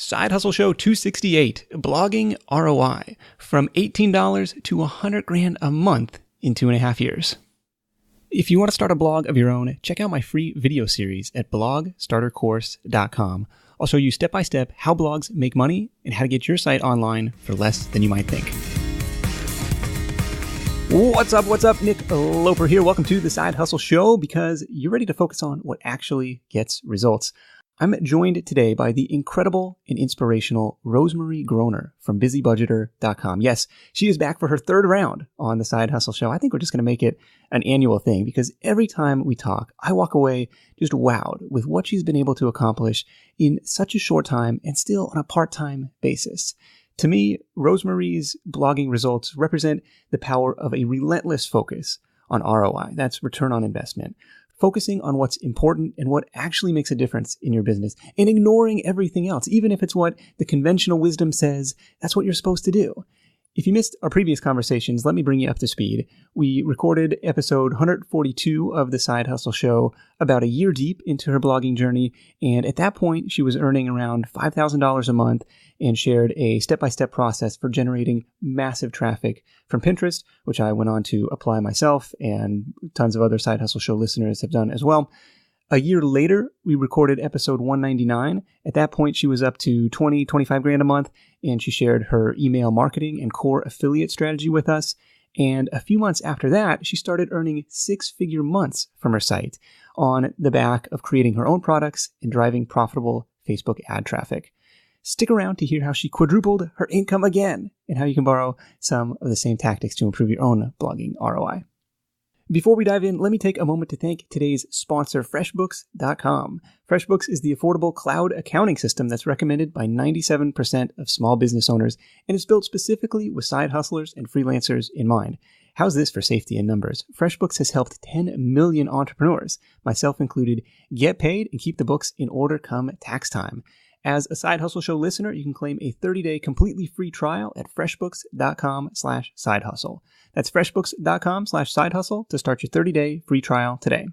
Side Hustle Show 268, Blogging ROI, from $18 to $100,000 a month in 2.5 years. If you want to start a blog of your own, check out my free video series at blogstartercourse.com. I'll show you step-by-step how blogs make money and how to get your site online for less than you might think. What's up? Nick Loper here. Welcome to the Side Hustle Show, because you're ready to focus on what actually gets results. I'm joined today by the incredible and inspirational Rosemarie Groner from busybudgeter.com. Yes, she is back for her third round on the Side Hustle Show. I think we're just going to make it an annual thing, because every time we talk, I walk away just wowed with what she's been able to accomplish in such a short time and still on a part-time basis. To me, Rosemarie's blogging results represent the power of a relentless focus on ROI. That's return on investment. Focusing on what's important and what actually makes a difference in your business, and ignoring everything else, even if it's what the conventional wisdom says that's what you're supposed to do. If you missed our previous conversations, let me bring you up to speed. We recorded episode 142 of the Side Hustle Show about a year deep into her blogging journey, and at that point, she was earning around $5,000 a month and shared a step-by-step process for generating massive traffic from Pinterest, which I went on to apply myself, and tons of other Side Hustle Show listeners have done as well. A year later, we recorded episode 199. At that point, she was up to $25,000 a month, and she shared her email marketing and core affiliate strategy with us. And a few months after that, she started earning six-figure months from her site on the back of creating her own products and driving profitable Facebook ad traffic. Stick around to hear how she quadrupled her income again, and how you can borrow some of the same tactics to improve your own blogging ROI. Before we dive in, let me take a moment to thank today's sponsor, FreshBooks.com. FreshBooks is the affordable cloud accounting system that's recommended by 97% of small business owners, and is built specifically with side hustlers and freelancers in mind. How's this for safety in numbers? FreshBooks has helped 10 million entrepreneurs, myself included, get paid and keep the books in order come tax time. As a Side Hustle Show listener, you can claim a 30-day completely free trial at freshbooks.com/sidehustle. That's freshbooks.com/sidehustle to start your 30-day free trial today.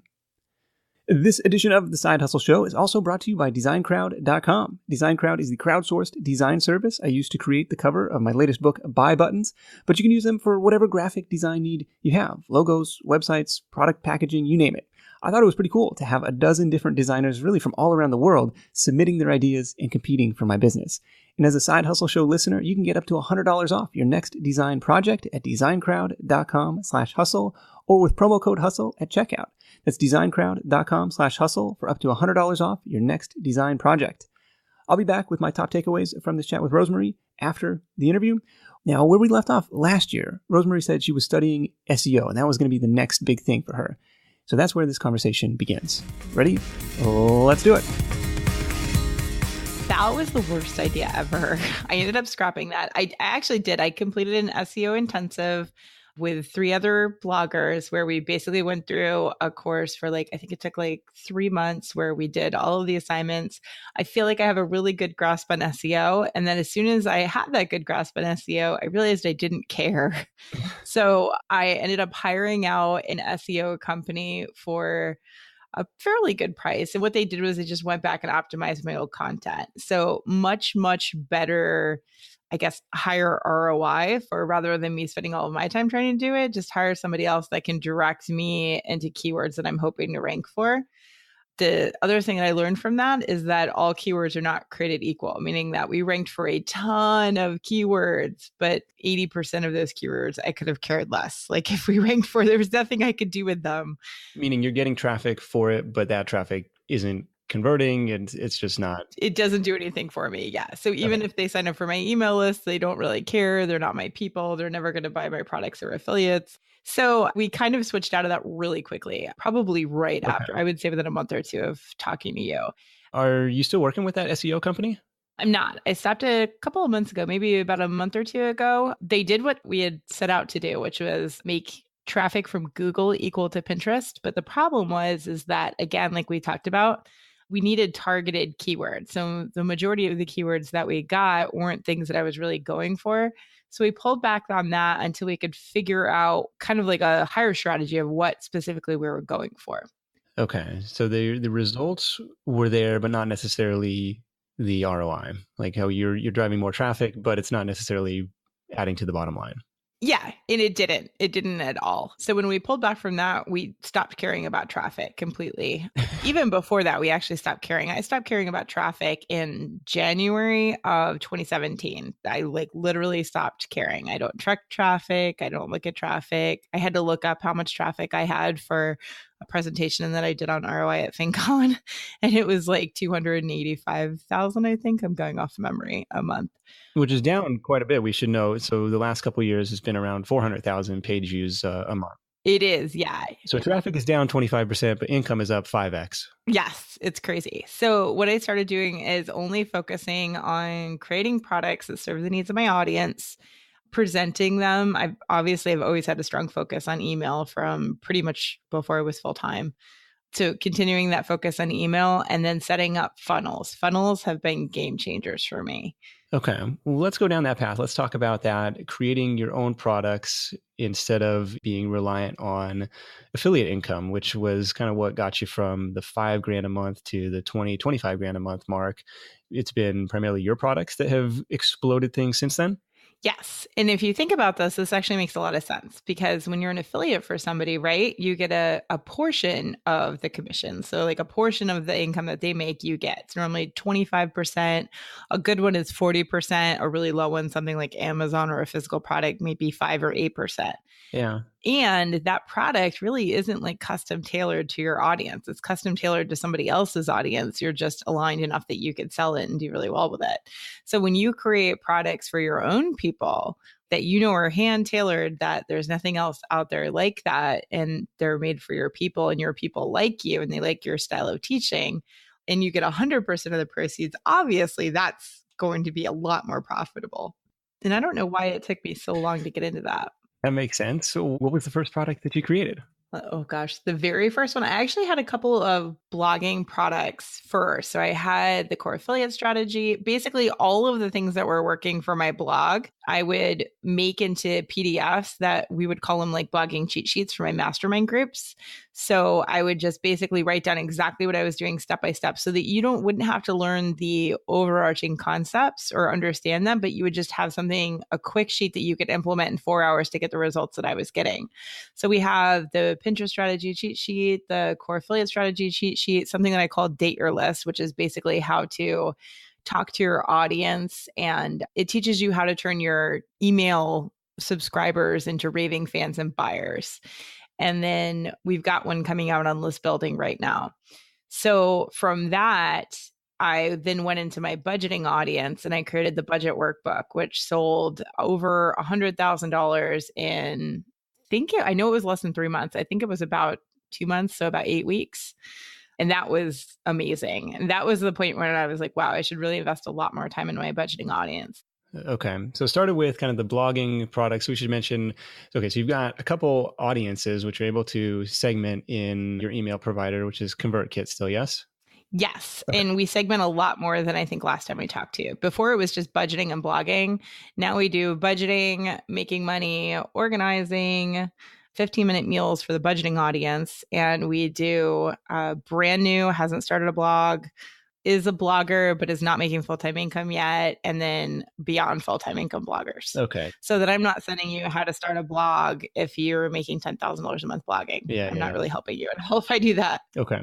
This edition of the Side Hustle Show is also brought to you by DesignCrowd.com. DesignCrowd is the crowdsourced design service I used to create the cover of my latest book, Buy Buttons, but you can use them for whatever graphic design need you have. Logos, websites, product packaging, you name it. I thought it was pretty cool to have a dozen different designers really from all around the world submitting their ideas and competing for my business. And as a Side Hustle Show listener, you can get up to $100 off your next design project at designcrowd.com/hustle, or with promo code HUSTLE at checkout. That's designcrowd.com/hustle for up to $100 off your next design project. I'll be back with my top takeaways from this chat with Rosemarie after the interview. Now, where we left off last year, Rosemarie said she was studying SEO, and that was going to be the next big thing for her. So that's where this conversation begins. Ready? Let's do it. That was the worst idea ever. I ended up scrapping that. I actually did. I completed an SEO intensive with 3 other bloggers where we basically went through a course for I think it took 3 months where we did all of the assignments. I feel like I have a really good grasp on SEO. And then as soon as I had that good grasp on SEO, I realized I didn't care. So I ended up hiring out an SEO company for a fairly good price. And what they did was they just went back and optimized my old content. So much, much better, I guess, higher ROI for, rather than me spending all of my time trying to do it, just hire somebody else that can direct me into keywords that I'm hoping to rank for. The other thing that I learned from that is that all keywords are not created equal, meaning that we ranked for a ton of keywords, but 80% of those keywords I could have cared less. If we ranked for, there was nothing I could do with them. Meaning you're getting traffic for it, but that traffic isn't converting, and it's just not. It doesn't do anything for me. Yeah. So even if they sign up for my email list, they don't really care. They're not my people. They're never going to buy my products or affiliates. So we kind of switched out of that really quickly, probably right after, I would say within a month or two of talking to you. Are you still working with that SEO company? I'm not. I stopped a couple of months ago, maybe about a month or two ago. They did what we had set out to do, which was make traffic from Google equal to Pinterest. But the problem is that, again, like we talked about, we needed targeted keywords. So the majority of the keywords that we got weren't things that I was really going for. So we pulled back on that until we could figure out kind of a higher strategy of what specifically we were going for. Okay. So the results were there, but not necessarily the ROI, like how you're driving more traffic, but it's not necessarily adding to the bottom line. Yeah, and it didn't. It didn't at all. So when we pulled back from that, we stopped caring about traffic completely. Even before that, we actually stopped caring. I stopped caring about traffic in January of 2017. I literally stopped caring. I don't track traffic. I don't look at traffic. I had to look up how much traffic I had for a presentation that I did on ROI at FinCon, and it was like 285,000, I think. I'm going off memory, a month. Which is down quite a bit, we should know. So the last couple of years has been around 400,000 page views a month. It is, yeah. So traffic is down 25%, but income is up 5x. Yes, it's crazy. So what I started doing is only focusing on creating products that serve the needs of my audience, presenting them. I've always had a strong focus on email from pretty much before I was full-time. So continuing that focus on email and then setting up funnels. Funnels have been game changers for me. Okay, well, let's go down that path. Let's talk about that, creating your own products instead of being reliant on affiliate income, which was kind of what got you from the $5,000 a month to the $25,000 a month mark. It's been primarily your products that have exploded things since then? Yes. And if you think about this actually makes a lot of sense because when you're an affiliate for somebody, right, you get a portion of the commission. So like a portion of the income that they make, you get. It's normally 25%. A good one is 40%. A really low one, something like Amazon or a physical product, maybe 5 or 8%. Yeah. And that product really isn't like custom tailored to your audience. It's custom tailored to somebody else's audience. You're just aligned enough that you could sell it and do really well with it. So when you create products for your own people that you know are hand tailored, that there's nothing else out there like that, and they're made for your people and your people like you and they like your style of teaching, and you get 100% of the proceeds, obviously that's going to be a lot more profitable. And I don't know why it took me so long to get into that. That makes sense. So what was the first product that you created? Oh gosh, the very first one, I actually had a couple of blogging products first. So I had the core affiliate strategy, basically all of the things that were working for my blog, I would make into PDFs that we would call them like blogging cheat sheets for my mastermind groups. So I would just basically write down exactly what I was doing step by step so that you wouldn't have to learn the overarching concepts or understand them, but you would just have something, a quick sheet that you could implement in 4 hours to get the results that I was getting. So we have the Pinterest strategy cheat sheet, the core affiliate strategy cheat sheet, something that I call Date Your List, which is basically how to talk to your audience. And it teaches you how to turn your email subscribers into raving fans and buyers. And then we've got one coming out on list building right now. So from that, I then went into my budgeting audience and I created the Budget Workbook, which sold over $100,000 in, I know it was less than 3 months. I think it was about 2 months, so about 8 weeks. And that was amazing. And that was the point where I was like, wow, I should really invest a lot more time in my budgeting audience. Okay. So started with kind of the blogging products. We should mention, okay, so you've got a couple audiences which you're able to segment in your email provider, which is ConvertKit still, yes? Yes. Okay. And we segment a lot more than I think last time we talked to you. Before it was just budgeting and blogging. Now we do budgeting, making money, organizing, 15-minute meals for the budgeting audience. And we do brand new, hasn't started a blog, is a blogger, but is not making full-time income yet. And then beyond full-time income bloggers. Okay. So that I'm not sending you how to start a blog if you're making $10,000 a month blogging. Yeah, I'm not really helping you at all if I do that. Okay.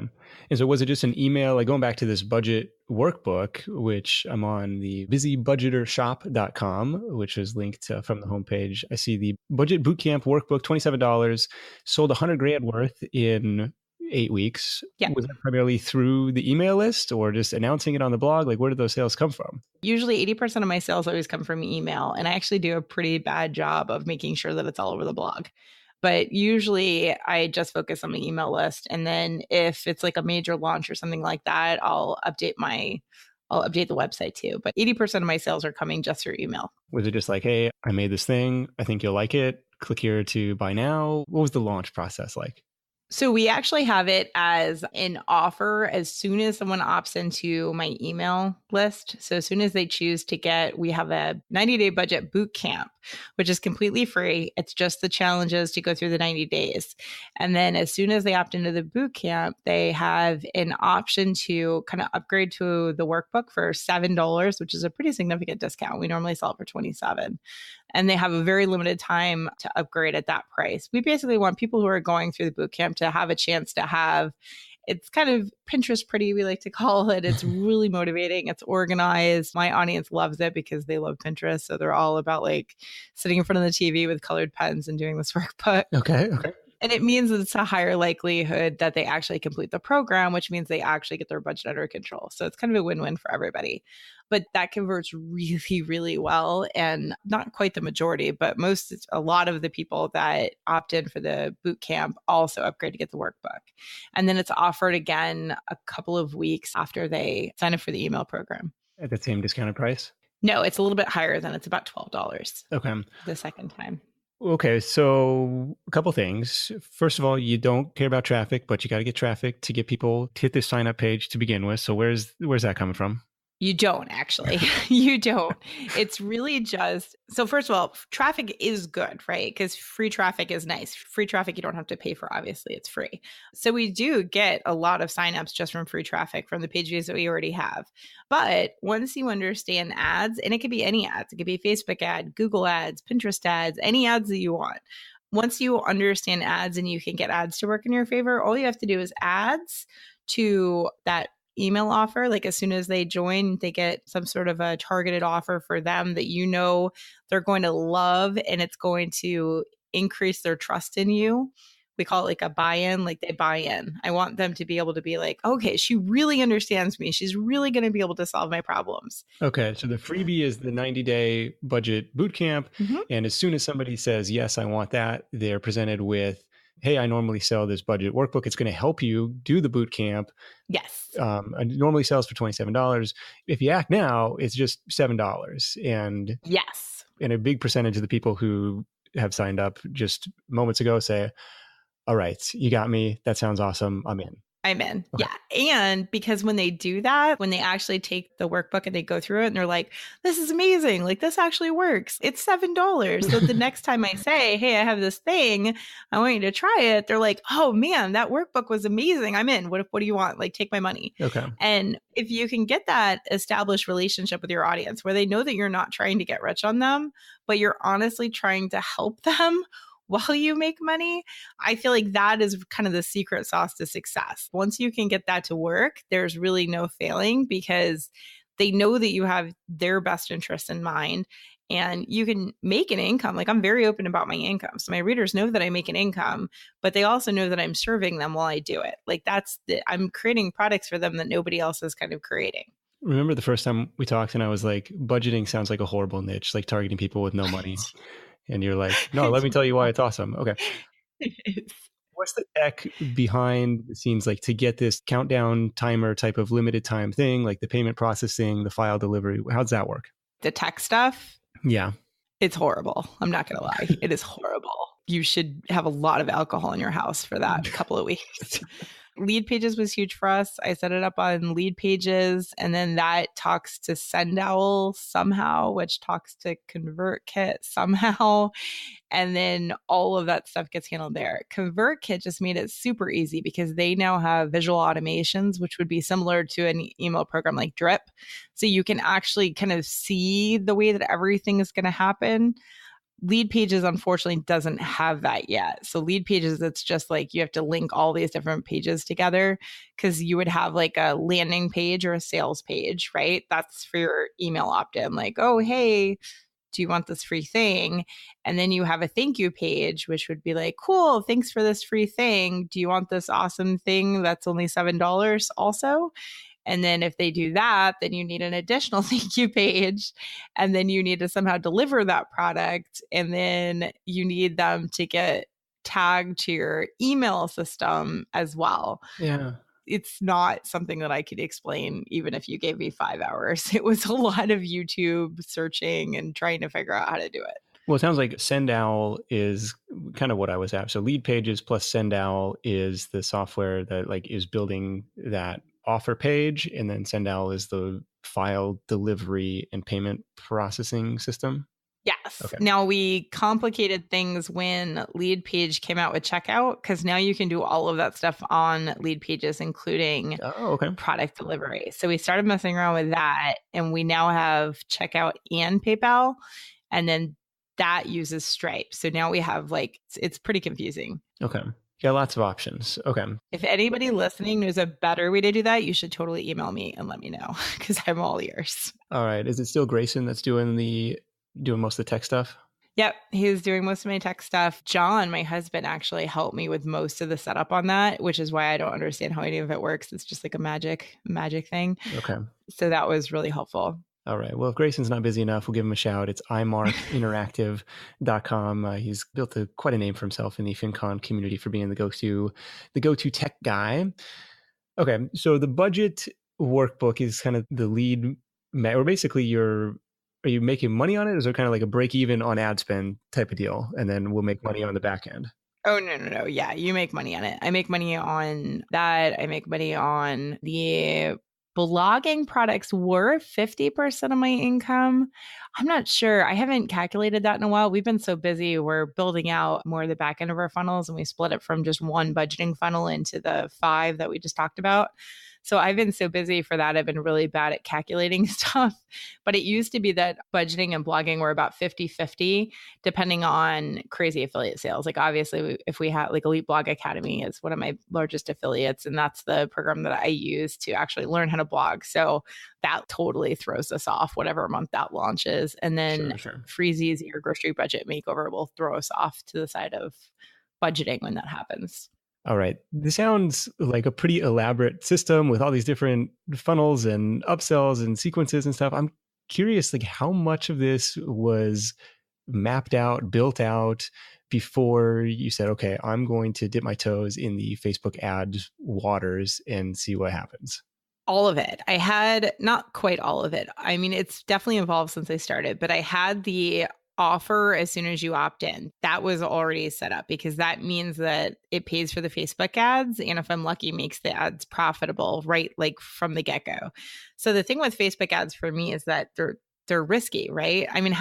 And so was it just an email, like going back to this budget workbook, which I'm on the busybudgetershop.com, which is linked from the homepage. I see the Budget Bootcamp workbook, $27, sold $100,000 worth in 8 weeks. Yeah. Was that primarily through the email list or just announcing it on the blog? Like, where did those sales come from? Usually 80% of my sales always come from email. And I actually do a pretty bad job of making sure that it's all over the blog. But usually I just focus on the email list. And then if it's like a major launch or something like that, I'll update the website too. But 80% of my sales are coming just through email. Was it just like, hey, I made this thing. I think you'll like it. Click here to buy now. What was the launch process like? So we actually have it as an offer as soon as someone opts into my email list. So as soon as they choose to we have a 90-day budget boot camp, which is completely free. It's just the challenges to go through the 90 days. And then as soon as they opt into the boot camp, they have an option to kind of upgrade to the workbook for $7, which is a pretty significant discount. We normally sell it for $27. And they have a very limited time to upgrade at that price. We basically want people who are going through the boot camp to have a chance to have, it's kind of Pinterest pretty, we like to call it. It's really motivating. It's organized. My audience loves it because they love Pinterest. So they're all about like sitting in front of the TV with colored pens and doing this workbook. Okay. And it means that it's a higher likelihood that they actually complete the program, which means they actually get their budget under control. So it's kind of a win-win for everybody. But that converts really, really well. And not quite the majority, but a lot of the people that opt in for the boot camp also upgrade to get the workbook. And then it's offered again a couple of weeks after they sign up for the email program. At the same discounted price? No, it's a little bit higher than it's about $12. Okay. The second time. Okay, so a couple things. First of all, you don't care about traffic, but you got to get traffic to get people to hit this sign up page to begin with. So where's that coming from? You don't actually. You don't. It's really just, so first of all, traffic is good, right? Because free traffic is nice. Free traffic you don't have to pay for, obviously, it's free. So we do get a lot of signups just from free traffic from the page views that we already have. But once you understand ads, and it could be any ads, it could be Facebook ad, Google ads, Pinterest ads, any ads that you want. Once you understand ads and you can get ads to work in your favor, all you have to do is ads to that email offer. Like as soon as they join, they get some sort of a targeted offer for them that you know they're going to love, and it's going to increase their trust in you. We call it like a buy-in, like they buy in. I want them to be able to be like, okay, she really understands me. She's really going to be able to solve my problems. Okay. So the freebie is the 90-day budget bootcamp. Mm-hmm. And as soon as somebody says, yes, I want that, they're presented with, hey, I normally sell this budget workbook. It's going to help you do the boot camp. Yes. It normally sells for $27. If you act now, it's just $7. And yes. And a big percentage of the people who have signed up just moments ago say, all right, you got me. That sounds awesome. I'm in. Okay. Yeah. And because when they do that, when they actually take the workbook and they go through it and they're like, this is amazing. Like this actually works. It's $7. So the next time I say, hey, I have this thing, I want you to try it. They're like, oh man, that workbook was amazing. I'm in. What do you want? Like take my money. Okay. And if you can get that established relationship with your audience where they know that you're not trying to get rich on them, but you're honestly trying to help them while you make money, I feel like that is kind of the secret sauce to success. Once you can get that to work, there's really no failing because they know that you have their best interest in mind and you can make an income. Like I'm very open about my income. So my readers know that I make an income, but they also know that I'm serving them while I do it. Like I'm creating products for them that nobody else is kind of creating. Remember the first time we talked and I was like, budgeting sounds like a horrible niche, like targeting people with no money. And you're like, no, let me tell you why it's awesome. Okay. What's the tech behind the scenes, like to get this countdown timer type of limited time thing, like the payment processing, the file delivery? How does that work? The tech stuff? Yeah. It's horrible. I'm not going to lie. It is horrible. You should have a lot of alcohol in your house for that couple of weeks. Lead Pages was huge for us. I set it up on Lead Pages, and then that talks to SendOwl somehow, which talks to ConvertKit somehow. And then all of that stuff gets handled there. ConvertKit just made it super easy because they now have visual automations, which would be similar to an email program like Drip. So you can actually kind of see the way that everything is going to happen. Lead Pages, unfortunately, doesn't have that yet. So Lead Pages, it's just like you have to link all these different pages together because you would have like a landing page or a sales page, right? That's for your email opt-in. Like, oh, hey, do you want this free thing? And then you have a thank you page, which would be like, cool, thanks for this free thing. Do you want this awesome thing that's only $7 also? And then if they do that, then you need an additional thank you page. And then you need to somehow deliver that product. And then you need them to get tagged to your email system as well. Yeah. It's not something that I could explain even if you gave me 5 hours. It was a lot of YouTube searching and trying to figure out how to do it. Well, it sounds like SendOwl is kind of what I was at. So Lead Pages plus Sendowl is the software that like is building that offer page, and then Sendowl is the file delivery and payment processing system. Yes. Okay. Now we complicated things when Lead Page came out with checkout, because now you can do all of that stuff on Lead Pages, including product delivery. So we started messing around with that, and we now have checkout and PayPal, and then that uses Stripe. So now we have like, it's pretty confusing. Okay. Yeah, lots of options. Okay. If anybody listening knows a better way to do that, you should totally email me and let me know, because I'm all ears. All right. Is it still Grayson that's doing most of the tech stuff? Yep. He's doing most of my tech stuff. John, my husband, actually helped me with most of the setup on that, which is why I don't understand how any of it works. It's just like a magic thing. Okay. So that was really helpful. All right. Well, if Grayson's not busy enough, we'll give him a shout. It's imarkinteractive.com. He's built quite a name for himself in the FinCon community for being the go-to tech guy. Okay. So the budget workbook is kind of the lead, or basically are you making money on it? Is it kind of like a break even on ad spend type of deal? And then we'll make money on the back end. Oh, no. Yeah, you make money on it. I make money on that. I make money on the blogging products were 50% of my income. I'm not sure. I haven't calculated that in a while. We've been so busy. We're building out more of the back end of our funnels, and we split it from just one budgeting funnel into the 5 that we just talked about. So I've been so busy for that. I've been really bad at calculating stuff. But it used to be that budgeting and blogging were about 50-50, depending on crazy affiliate sales. Like obviously, if we had like Elite Blog Academy is one of my largest affiliates, and that's the program that I use to actually learn how to blog. So that totally throws us off whatever month that launches. And then Freezy's Your Grocery Budget Makeover will throw us off to the side of budgeting when that happens. All right. This sounds like a pretty elaborate system with all these different funnels and upsells and sequences and stuff. I'm curious, like how much of this was mapped out, built out before you said, okay, I'm going to dip my toes in the Facebook ad waters and see what happens? All of it. I had not quite all of it. I mean, it's definitely evolved since I started, but I had the offer as soon as you opt in. That was already set up because that means that it pays for the Facebook ads. And if I'm lucky, makes the ads profitable, right? Like from the get-go. So the thing with Facebook ads for me is that they're risky, right? I mean,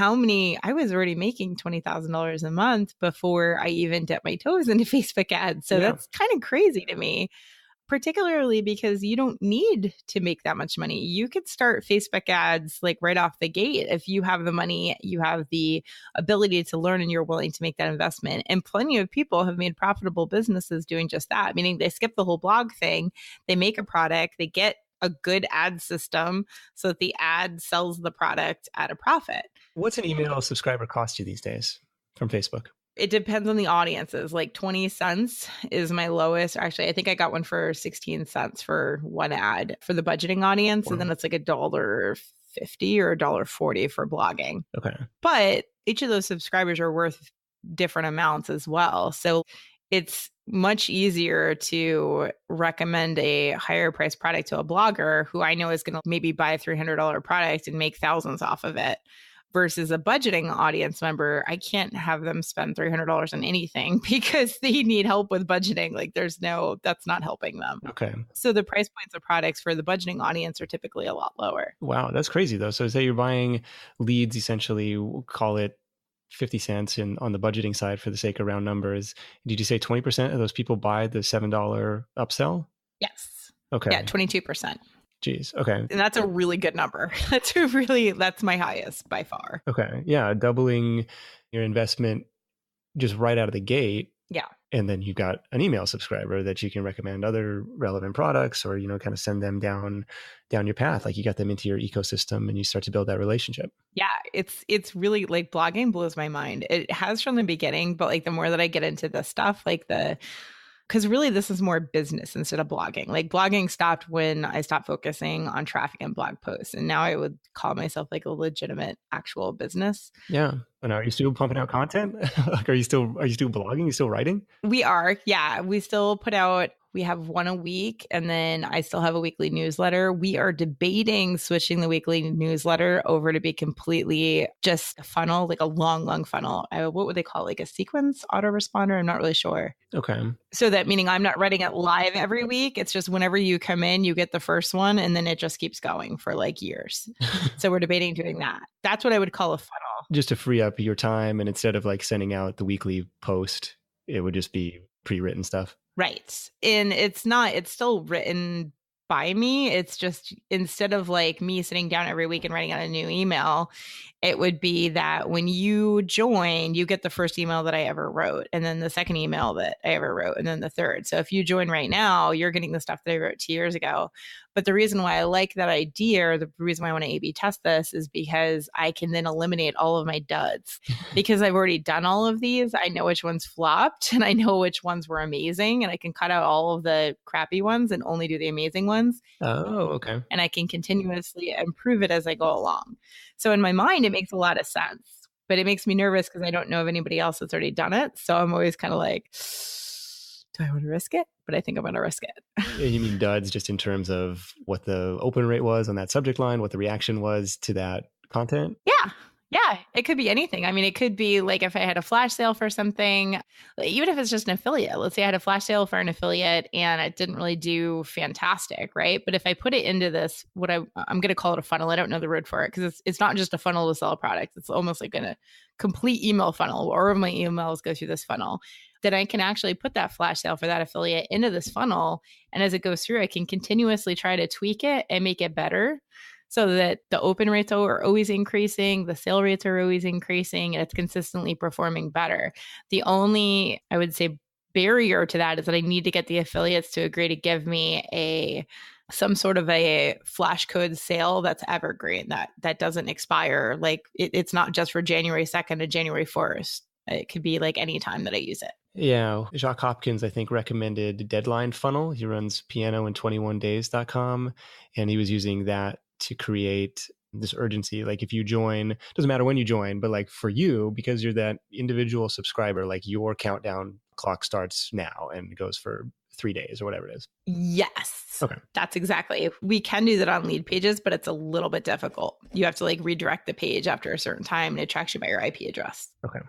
I was already making $20,000 a month before I even dipped my toes into Facebook ads. So that's kind of crazy to me. Particularly because you don't need to make that much money. You could start Facebook ads like right off the gate. If you have the money, you have the ability to learn and you're willing to make that investment. And plenty of people have made profitable businesses doing just that, meaning they skip the whole blog thing. They make a product, they get a good ad system so that the ad sells the product at a profit. What's an email subscriber cost you these days from Facebook? It depends on the audiences. Like 20 cents is my lowest. Actually, I think I got one for 16 cents for one ad for the budgeting audience. Wow. And then it's like $1.50 or $1.40 for blogging. Okay. But each of those subscribers are worth different amounts as well. So it's much easier to recommend a higher price product to a blogger who I know is going to maybe buy a $300 product and make thousands off of it. Versus a budgeting audience member, I can't have them spend $300 on anything because they need help with budgeting. Like that's not helping them. Okay. So the price points of products for the budgeting audience are typically a lot lower. Wow, that's crazy though. So say you're buying leads, essentially, we'll call it 50 cents on the budgeting side for the sake of round numbers. Did you say 20% of those people buy the $7 upsell? Yes. Okay. Yeah, 22%. Jeez. Okay. And that's a really good number. That's my highest by far. Okay. Yeah. Doubling your investment just right out of the gate. Yeah. And then you've got an email subscriber that you can recommend other relevant products or, kind of send them down your path. Like you got them into your ecosystem and you start to build that relationship. Yeah. It's really like blogging blows my mind. It has from the beginning, but like the more that I get into this stuff, like because really this is more business instead of blogging. Like blogging stopped when I stopped focusing on traffic and blog posts. And now I would call myself like a legitimate actual business. Yeah. And are you still pumping out content? Like, are you still blogging? Are you still writing? We are. Yeah. We still put out We have one a week, and then I still have a weekly newsletter. We are debating switching the weekly newsletter over to be completely just a funnel, like a long, long funnel. What would they call it? Like a sequence autoresponder? I'm not really sure. Okay. So that meaning I'm not writing it live every week. It's just whenever you come in, you get the first one, and then it just keeps going for like years. So we're debating doing that. That's what I would call a funnel. Just to free up your time, and instead of like sending out the weekly post, it would just be pre-written stuff. Right. And it's still written by me. It's just instead of like me sitting down every week and writing out a new email, it would be that when you join, you get the first email that I ever wrote, and then the second email that I ever wrote, and then the third. So if you join right now, you're getting the stuff that I wrote 2 years ago. But the reason why I like that idea, or the reason why I want to A/B test this, is because I can then eliminate all of my duds. Because I've already done all of these, I know which ones flopped, and I know which ones were amazing, and I can cut out all of the crappy ones and only do the amazing ones. Oh, okay. And I can continuously improve it as I go along. So in my mind, it makes a lot of sense, but it makes me nervous because I don't know of anybody else that's already done it. So I'm always kind of like, do I want to risk it? But I think I'm going to risk it. You mean duds just in terms of what the open rate was on that subject line, what the reaction was to that content? Yeah. Yeah, it could be anything. I mean, it could be like if I had a flash sale for something, even if it's just an affiliate. Let's say I had a flash sale for an affiliate and it didn't really do fantastic, right? But if I put it into this, I'm going to call it a funnel. I don't know the word for it because it's not just a funnel to sell a product. It's almost like a complete email funnel, or my emails go through this funnel. Then I can actually put that flash sale for that affiliate into this funnel. And as it goes through, I can continuously try to tweak it and make it better, so that the open rates are always increasing, the sale rates are always increasing, and it's consistently performing better. The only, I would say, barrier to that is that I need to get the affiliates to agree to give me some sort of a flash code sale that's evergreen, that doesn't expire. Like it's not just for January 2nd to January 1st. It could be like any time that I use it. Yeah. Jacques Hopkins, I think, recommended Deadline Funnel. He runs pianoin21days.com, and he was using that to create this urgency. Like if you join, doesn't matter when you join, but like for you, because you're that individual subscriber, like your countdown clock starts now and goes for 3 days or whatever it is. Yes. Okay. That's exactly. We can do that on lead pages, but it's a little bit difficult. You have to like redirect the page after a certain time, and it tracks you by your IP address. Okay.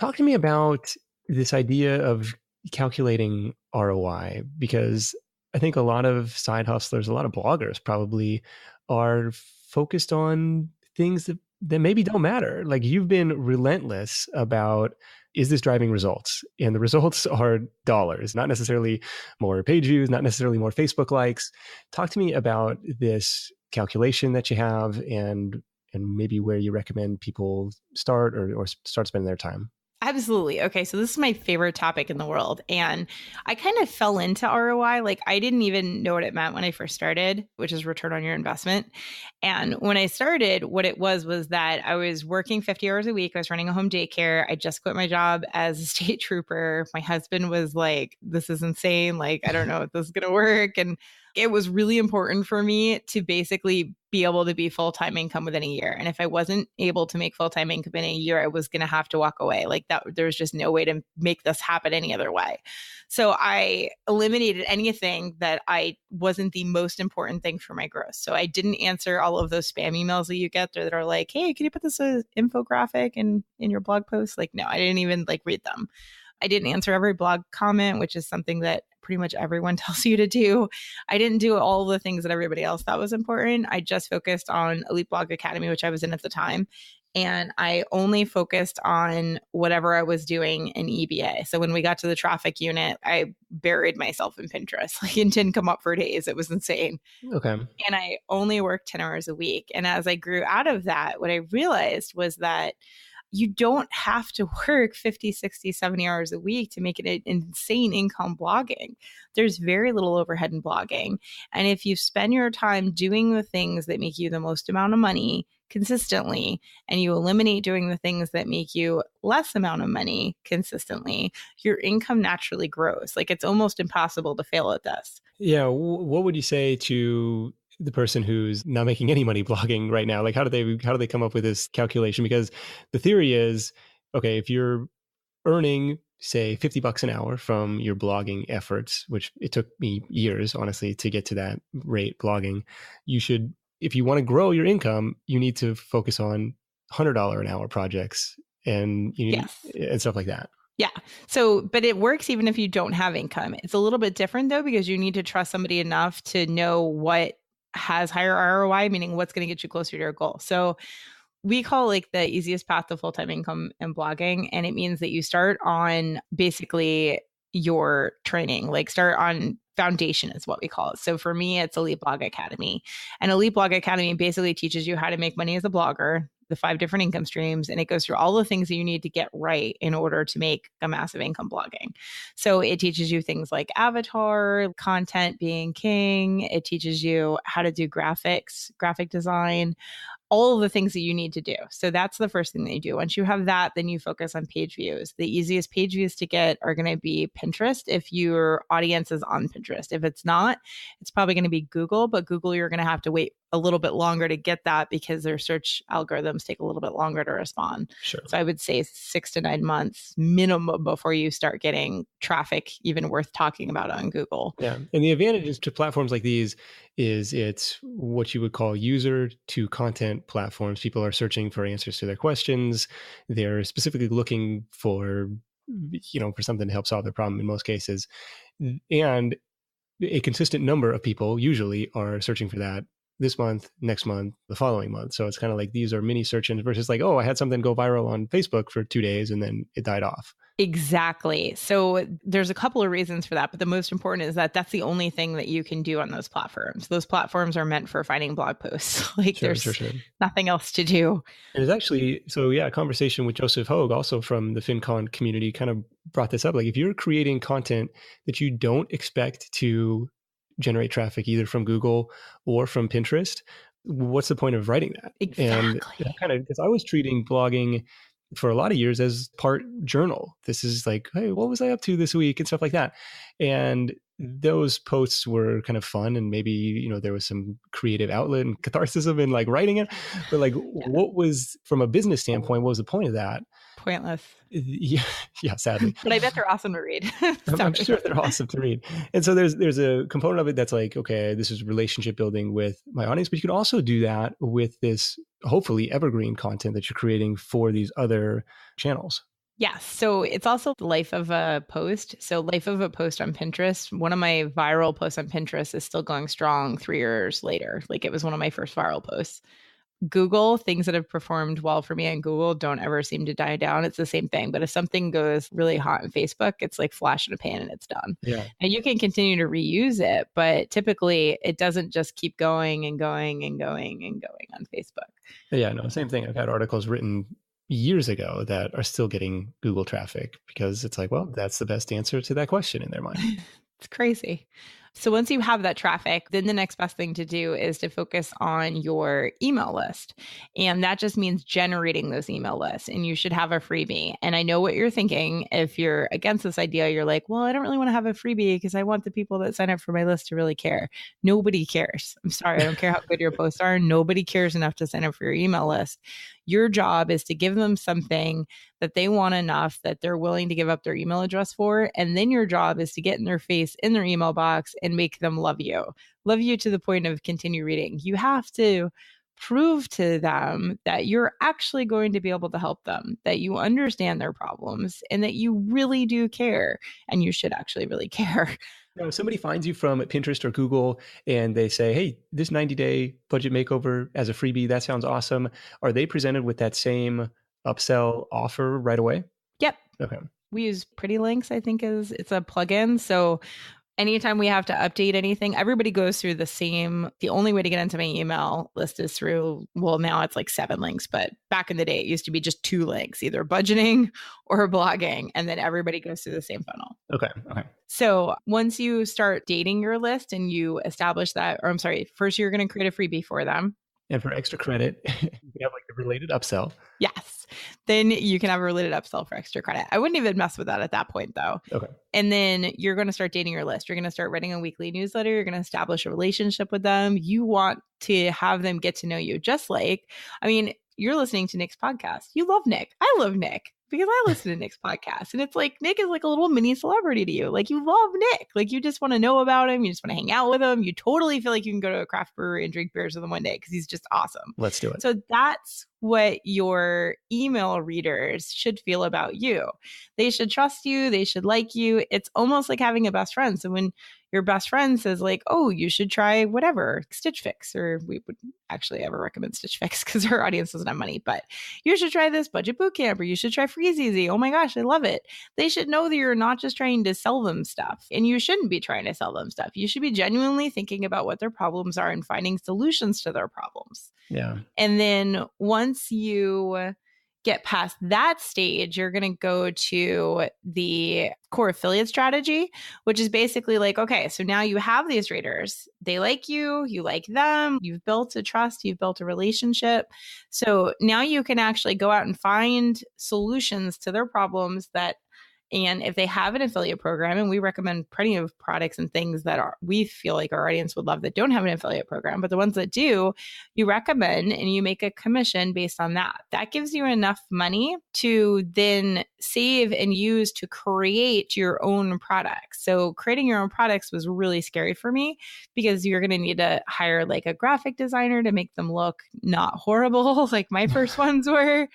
Talk to me about this idea of calculating ROI, because I think a lot of side hustlers, a lot of bloggers probably are focused on things that maybe don't matter. Like you've been relentless about, is this driving results? And the results are dollars, not necessarily more page views, not necessarily more Facebook likes. Talk to me about this calculation that you have, and maybe where you recommend people start or start spending their time. Absolutely. Okay. So this is my favorite topic in the world. And I kind of fell into ROI. Like I didn't even know what it meant when I first started, which is return on your investment. And when I started, what it was that I was working 50 hours a week. I was running a home daycare. I just quit my job as a state trooper. My husband was like, this is insane. Like, I don't know if this is going to work. And it was really important for me to basically be able to be full-time income within a year. And if I wasn't able to make full-time income in a year, I was going to have to walk away. Like that, there was just no way to make this happen any other way. So I eliminated anything that I wasn't the most important thing for my growth. So I didn't answer all of those spam emails that you get that are like, hey, can you put this as infographic in your blog post? Like, no, I didn't even like read them. I didn't answer every blog comment, which is something that pretty much everyone tells you to do. I didn't do all the things that everybody else thought was important. I just focused on Elite Blog Academy, which I was in at the time. And I only focused on whatever I was doing in EBA. So when we got to the traffic unit, I buried myself in Pinterest. Like it didn't come up for days. It was insane. Okay. And I only worked 10 hours a week. And as I grew out of that, what I realized was that you don't have to work 50, 60, 70 hours a week to make it an insane income blogging. There's very little overhead in blogging. And if you spend your time doing the things that make you the most amount of money consistently, and you eliminate doing the things that make you less amount of money consistently, your income naturally grows. Like it's almost impossible to fail at this. Yeah. What would you say to the person who's not making any money blogging right now? Like how do they come up with this calculation? Because the theory is, okay, if you're earning say $50 an hour from your blogging efforts, which it took me years, honestly, to get to that rate blogging, you should, if you want to grow your income, you need to focus on $100 an hour projects and and stuff like that. Yeah. So, but it works even if you don't have income. It's a little bit different though, because you need to trust somebody enough to know what has higher ROI, meaning what's going to get you closer to your goal. So we call like the easiest path to full-time income in blogging. And it means that you start on basically your training, like start on foundation is what we call it. So for me, it's Elite Blog Academy. And Elite Blog Academy basically teaches you how to make money as a blogger, the 5 different income streams, and it goes through all the things that you need to get right in order to make a massive income blogging. So it teaches you things like avatar, content being king. It teaches you how to do graphics, graphic design, all of the things that you need to do. So that's the first thing that you do. Once you have that, then you focus on page views. The easiest page views to get are going to be Pinterest if your audience is on Pinterest. If it's not, it's probably going to be Google, but Google, you're going to have to wait a little bit longer to get that because their search algorithms take a little bit longer to respond. Sure. So I would say 6 to 9 months minimum before you start getting traffic even worth talking about on Google. Yeah. And the advantages to platforms like these is it's what you would call user to content platforms. People are searching for answers to their questions. They're specifically looking for, for something to help solve their problem in most cases. And a consistent number of people usually are searching for that this month, next month, the following month. So it's kind of like these are mini search engines versus like, oh, I had something go viral on Facebook for 2 days and then it died off. Exactly. So there's a couple of reasons for that, but the most important is that that's the only thing that you can do on those platforms. Those platforms are meant for finding blog posts. There's nothing else to do. And it's actually, a conversation with Joseph Hogue, also from the FinCon community, kind of brought this up. Like if you're creating content that you don't expect to generate traffic either from Google or from Pinterest, what's the point of writing that? Exactly. And kind of, because I was treating blogging for a lot of years as part journal. This is like, hey, what was I up to this week and stuff like that. And those posts were kind of fun and maybe, there was some creative outlet and catharsis in like writing it. But like, what was, from a business standpoint, what was the point of that? Pointless. Yeah, sadly. But I bet they're awesome to read. I'm sure they're awesome to read. And so there's a component of it that's like, okay, this is relationship building with my audience, but you can also do that with this hopefully evergreen content that you're creating for these other channels. Yes. So it's also the life of a post. So life of a post on Pinterest, one of my viral posts on Pinterest is still going strong 3 years later. Like it was one of my first viral posts. Google, things that have performed well for me on Google don't ever seem to die down. It's the same thing. But if something goes really hot on Facebook, it's like flash in a pan and it's done. Yeah. And you can continue to reuse it, but typically it doesn't just keep going and going and going and going on Facebook. Yeah, no, same thing. I've had articles written years ago that are still getting Google traffic because it's like, well, that's the best answer to that question in their mind. It's crazy. So once you have that traffic, then the next best thing to do is to focus on your email list. And that just means generating those email lists. And you should have a freebie. And I know what you're thinking. If you're against this idea, you're like, well, I don't really want to have a freebie because I want the people that sign up for my list to really care. Nobody cares. I'm sorry. I don't care how good your posts are. Nobody cares enough to sign up for your email list. Your job is to give them something that they want enough that they're willing to give up their email address for. And then your job is to get in their face, in their email box, and make them love you to the point of continue reading. You have to prove to them that you're actually going to be able to help them, that you understand their problems, and that you really do care. And you should actually really care. Now, if somebody finds you from Pinterest or Google and they say, hey, this 90-day budget makeover as a freebie, that sounds awesome. Are they presented with that same upsell offer right away? Yep. Okay. We use Pretty Links, I think it's a plugin. So anytime we have to update anything, everybody goes through the only way to get into my email list is through, well, now it's like 7 links, but back in the day, it used to be just 2 links, either budgeting or blogging. And then everybody goes through the same funnel. Okay. So once you start dating your list and you establish that, first you're going to create a freebie for them. And for extra credit, you can have like a related upsell. Yes. Then you can have a related upsell for extra credit. I wouldn't even mess with that at that point though. Okay. And then you're going to start dating your list. You're going to start writing a weekly newsletter. You're going to establish a relationship with them. You want to have them get to know you. You're listening to Nick's podcast. You love Nick. I love Nick. because I listen to Nick's podcast, and it's like Nick is like a little mini celebrity to you. Like, you love Nick. Like, you just want to know about him. You just want to hang out with him. You totally feel like you can go to a craft brewery and drink beers with him one day because he's just awesome. Let's do it. So that's what your email readers should feel about you. They should trust you. They should like you. It's almost like having a best friend. So when your best friend says like, oh, you should try whatever, Stitch Fix, or we would actually ever recommend Stitch Fix because our audience doesn't have money, but you should try this Budget Bootcamp, or you should try Freeze Easy. Oh my gosh, I love it. They should know that you're not just trying to sell them stuff, and you shouldn't be trying to sell them stuff. You should be genuinely thinking about what their problems are and finding solutions to their problems. Yeah. And then once you get past that stage, you're going to go to the core affiliate strategy, which is basically like, okay, so now you have these readers. They like you like them. You've built a trust, you've built a relationship. So now you can actually go out and find solutions to their problems and if they have an affiliate program, and we recommend plenty of products and things that we feel like our audience would love that don't have an affiliate program, but the ones that do, you recommend and you make a commission based on that. That gives you enough money to then save and use to create your own products. So creating your own products was really scary for me because you're going to need to hire like a graphic designer to make them look not horrible like my first ones were.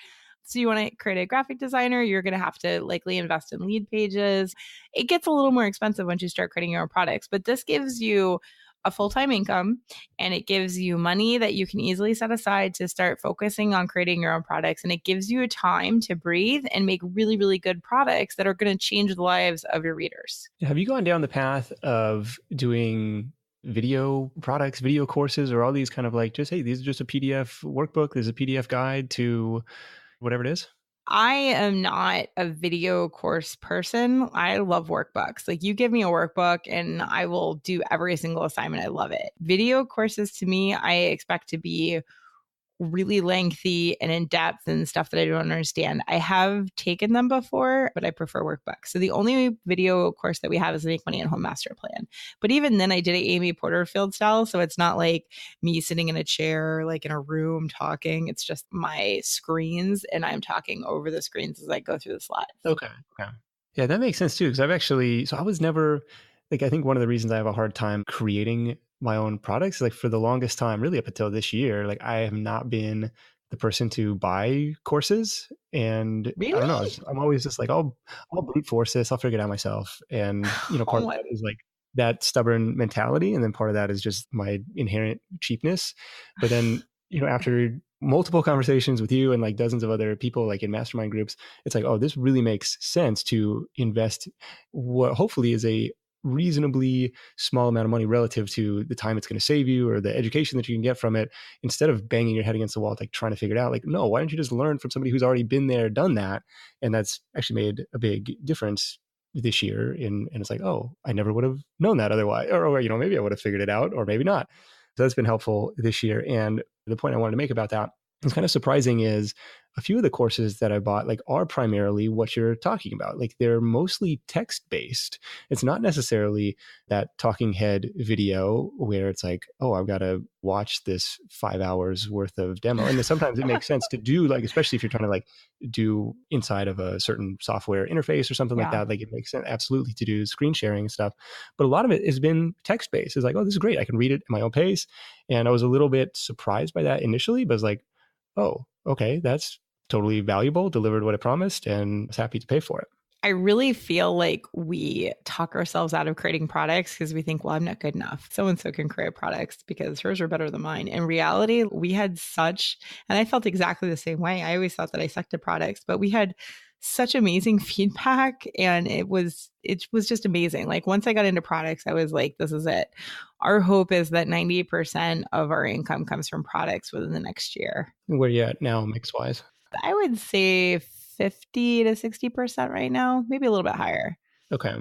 So you want to create a graphic designer, you're going to have to likely invest in lead pages. It gets a little more expensive once you start creating your own products, but this gives you a full-time income, and it gives you money that you can easily set aside to start focusing on creating your own products. And it gives you time to breathe and make really, really good products that are going to change the lives of your readers. Have you gone down the path of doing video products, video courses, or all these kind of like, just, hey, these are just a PDF workbook, there's a PDF guide to whatever it is? I am not a video course person. I love workbooks. Like, you give me a workbook and I will do every single assignment. I love it. Video courses, to me, I expect to be really lengthy and in depth and stuff that I don't understand. I have taken them before, but I prefer workbooks. So the only video course that we have is the Make Money at Home Master Plan. But even then I did it Amy Porterfield style. So it's not like me sitting in a chair, like in a room talking. It's just my screens and I'm talking over the screens as I go through the slides. Okay. Yeah, that makes sense too. Because I was never, like, I think one of the reasons I have a hard time creating my own products, like for the longest time, really up until this year, like I have not been the person to buy courses. And really? I don't know, I'm always just like, I'll brute force this, I'll figure it out myself. And, part of that is like that stubborn mentality. And then part of that is just my inherent cheapness. But then, after multiple conversations with you and like dozens of other people, like in mastermind groups, it's like, oh, this really makes sense to invest what hopefully is a reasonably small amount of money relative to the time it's going to save you or the education that you can get from it, instead of banging your head against the wall, like trying to figure it out. Like, no, why don't you just learn from somebody who's already been there, done that? And that's actually made a big difference this year. And it's like, oh, I never would have known that otherwise. Or maybe I would have figured it out, or maybe not. So that's been helpful this year. And the point I wanted to make about that, it's kind of surprising, is a few of the courses that I bought like are primarily what you're talking about. Like, they're mostly text-based. It's not necessarily that talking head video where it's like, oh, I've got to watch this 5 hours worth of demo. And sometimes it makes sense to do, like, especially if you're trying to like do inside of a certain software interface or something like that. Like, it makes sense absolutely to do screen sharing and stuff. But a lot of it has been text-based. It's like, oh, this is great. I can read it at my own pace. And I was a little bit surprised by that initially, but I was like, oh, okay, that's totally valuable, delivered what I promised, and I was happy to pay for it. I really feel like we talk ourselves out of creating products because we think, well, I'm not good enough. So-and-so can create products because hers are better than mine. In reality, we had and I felt exactly the same way. I always thought that I sucked at products, but we had such amazing feedback, and it was just amazing. Like, once I got into products, I was like, this is it. Our hope is that 90% of our income comes from products within the next year. Where are you at now, mix-wise? I would say 50 to 60% right now, maybe a little bit higher. Okay.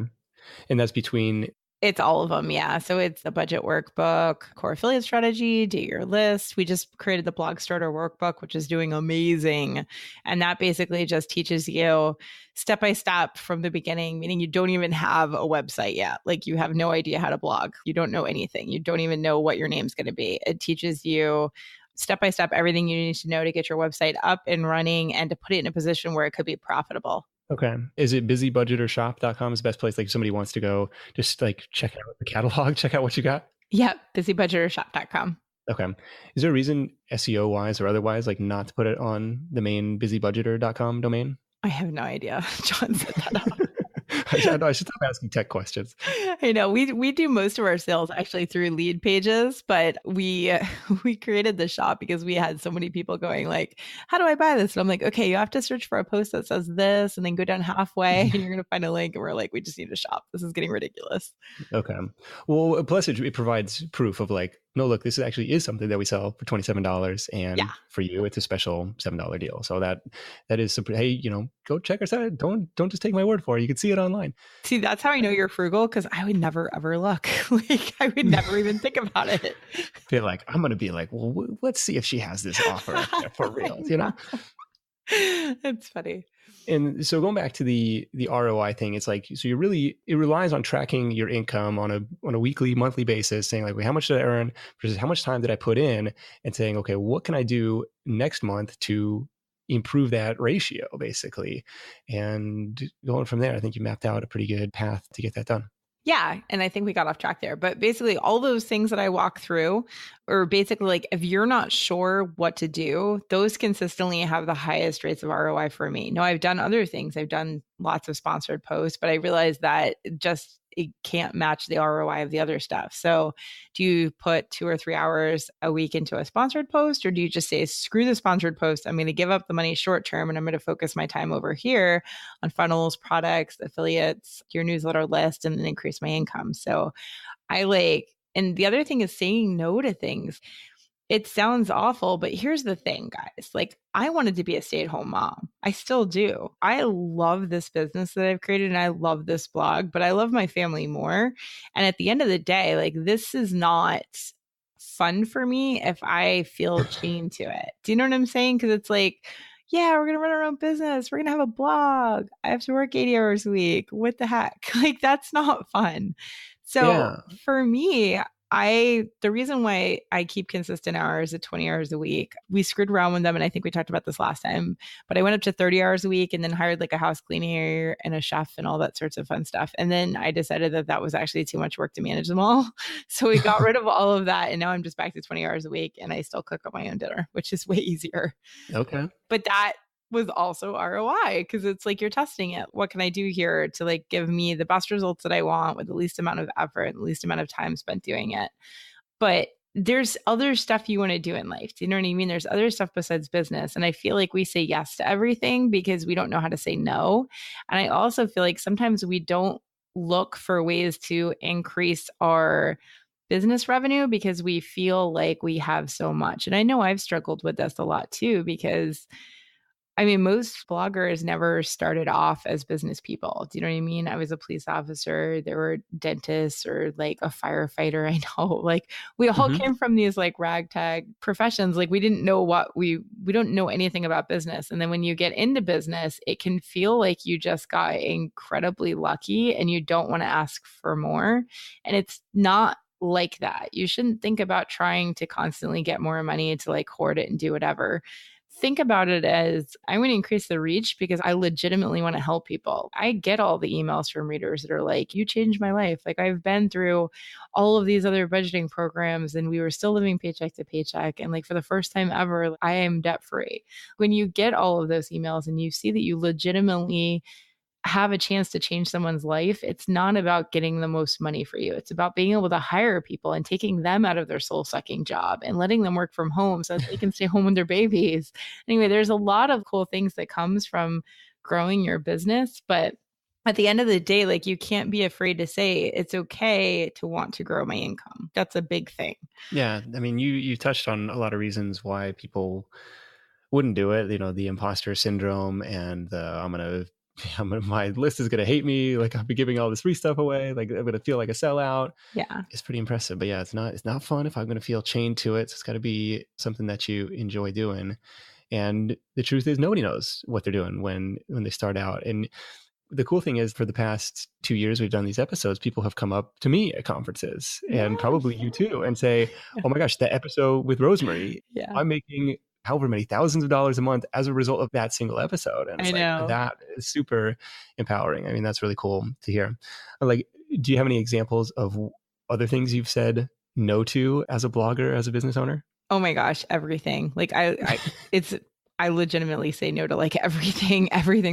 And that's between... It's all of them, yeah. So it's the Budget Workbook, Core Affiliate Strategy, Do Your List. We just created the Blog Starter Workbook, which is doing amazing. And that basically just teaches you step by step from the beginning, meaning you don't even have a website yet. Like, you have no idea how to blog. You don't know anything. You don't even know what your name's going to be. It teaches you step by step, everything you need to know to get your website up and running and to put it in a position where it could be profitable. Okay. Is it busybudgetershop.com is the best place? Like if somebody wants to go just like check out the catalog, check out what you got? Yep. Busybudgetershop.com. Okay. Is there a reason SEO wise or otherwise, like not to put it on the main busybudgeter.com domain? I have no idea. John set that up. I should stop asking tech questions. I know we do most of our sales actually through lead pages, but we created the shop because we had so many people going like, how do I buy this? And I'm like, okay, you have to search for a post that says this and then go down halfway and you're going to find a link. And we're like, we just need a shop. This is getting ridiculous. Okay. Well, plus it provides proof of like, no, look, this actually is something that we sell for $27 and for you, it's a special $7 deal. So that is, hey, go check our site. Don't just take my word for it. You can see it online. See, that's how I know you're frugal because I would never, ever look. Like I would never even think about it. Feel like I'm going to be like, well, let's see if she has this offer for real, It's funny. And so going back to the ROI thing, it's like, so it relies on tracking your income on a weekly, monthly basis, saying like, wait, how much did I earn versus how much time did I put in, and saying, okay, what can I do next month to improve that ratio basically? And going from there, I think you mapped out a pretty good path to get that done. Yeah. And I think we got off track there. But basically, all those things that I walk through are basically like, if you're not sure what to do, those consistently have the highest rates of ROI for me. No, I've done other things. I've done lots of sponsored posts, but I realized that it can't match the ROI of the other stuff. So do you put 2 or 3 hours a week into a sponsored post, or do you just say, screw the sponsored post, I'm going to give up the money short term and I'm going to focus my time over here on funnels, products, affiliates, your newsletter list, and then increase my income? So and the other thing is saying no to things. It sounds awful, but here's the thing, guys. Like, I wanted to be a stay-at-home mom. I still do. I love this business that I've created and I love this blog, but I love my family more. And at the end of the day, like, this is not fun for me if I feel chained to it. Do you know what I'm saying? Because it's like, yeah, we're going to run our own business. We're going to have a blog. I have to work 80 hours a week. What the heck? Like, that's not fun. So for me, the reason why I keep consistent hours at 20 hours a week, we screwed around with them. And I think we talked about this last time, but I went up to 30 hours a week and then hired like a house cleaner and a chef and all that sorts of fun stuff. And then I decided that was actually too much work to manage them all. So we got rid of all of that. And now I'm just back to 20 hours a week and I still cook up my own dinner, which is way easier. Okay. But that was also ROI because it's like, you're testing it. What can I do here to like give me the best results that I want with the least amount of effort, the least amount of time spent doing it? But there's other stuff you want to do in life. Do you know what I mean? There's other stuff besides business. And I feel like we say yes to everything because we don't know how to say no. And I also feel like sometimes we don't look for ways to increase our business revenue because we feel like we have so much. And I know I've struggled with this a lot too, because I mean, most bloggers never started off as business people. Do you know what I mean? I was a police officer. There were dentists or like a firefighter. I know, like we all came from these like ragtag professions. Like we didn't know we don't know anything about business. And then when you get into business, it can feel like you just got incredibly lucky and you don't want to ask for more. And it's not like that. You shouldn't think about trying to constantly get more money to like hoard it and do whatever. Think about it as, I want to increase the reach because I legitimately want to help people. I get all the emails from readers that are like, you changed my life. Like I've been through all of these other budgeting programs and we were still living paycheck to paycheck. And like for the first time ever, I am debt free. When you get all of those emails and you see that you legitimately have a chance to change someone's life, it's not about getting the most money for you. It's about being able to hire people and taking them out of their soul-sucking job and letting them work from home so that they can stay home with their babies. Anyway, there's a lot of cool things that comes from growing your business, but at the end of the day, like you can't be afraid to say it's okay to want to grow my income. That's a big thing. Yeah. I mean, you touched on a lot of reasons why people wouldn't do it, the imposter syndrome and my list is going to hate me. Like I'll be giving all this free stuff away. Like I'm going to feel like a sellout. Yeah. It's pretty impressive, but yeah, it's not fun if I'm going to feel chained to it. So it's got to be something that you enjoy doing. And the truth is nobody knows what they're doing when they start out. And The cool thing is for the past 2 years we've done these episodes, people have come up to me at conferences and probably you too and say, oh my gosh, that episode with Rosemarie, Yeah. I'm making however many thousands of dollars a month as a result of that single episode. And it's that is super empowering. I mean, that's really cool to hear. Like, do you have any examples of other things you've said no to as a blogger, as a business owner? Oh my gosh, everything. Like I legitimately say no to like everything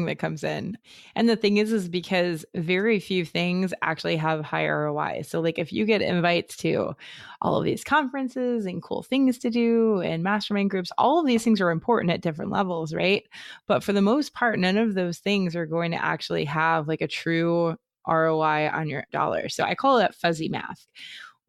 that comes in. And the thing is because very few things actually have high ROI. So like if you get invites to all of these conferences and cool things to do and mastermind groups, all of these things are important at different levels, right? But for the most part, none of those things are going to actually have like a true ROI on your dollar. So I call it fuzzy math.